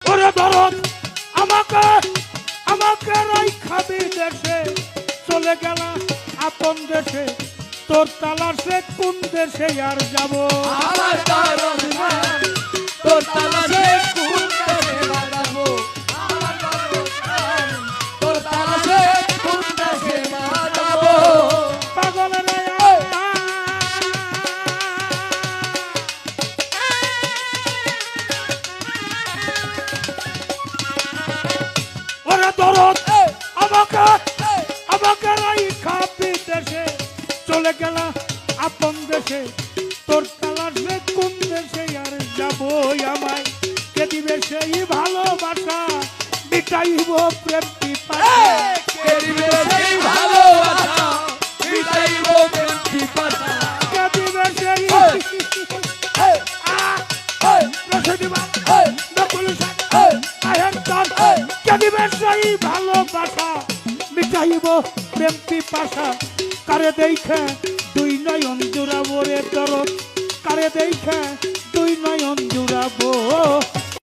ওরে দরদ আমাকে আমাকে রাইখা বিদেশে চলে গেলাম আপন দেশে তোর তালাশে কোন দেশে আর যাব আমার দরদ নাই তোর তালাশে কোন দেশে যাব আমার দরদ নাই তোর তালাশে কোন দেশে যাব পাগলের ওরে দরদ আমাকে আমাকে রাইখা বিদেশে চলে গেলাম আপন দেশে তোর তালাশে কোন দেশে আর যাব আমায় কে দিবে সেই ভালোবাসা মিটাইব প্রেম পিপাসা কে দিবে সেই ভালোবাসা মিটাইব প্রেম পিপাসা কে দিবে সেই কে দিবে সেই ভালোবাসা মিটাইব প্রেম পিপাসা কারে দেখে দুই নয়ন জুড়াবো রে দরদ কারে দেখে দুই নয়ন জুড়াবো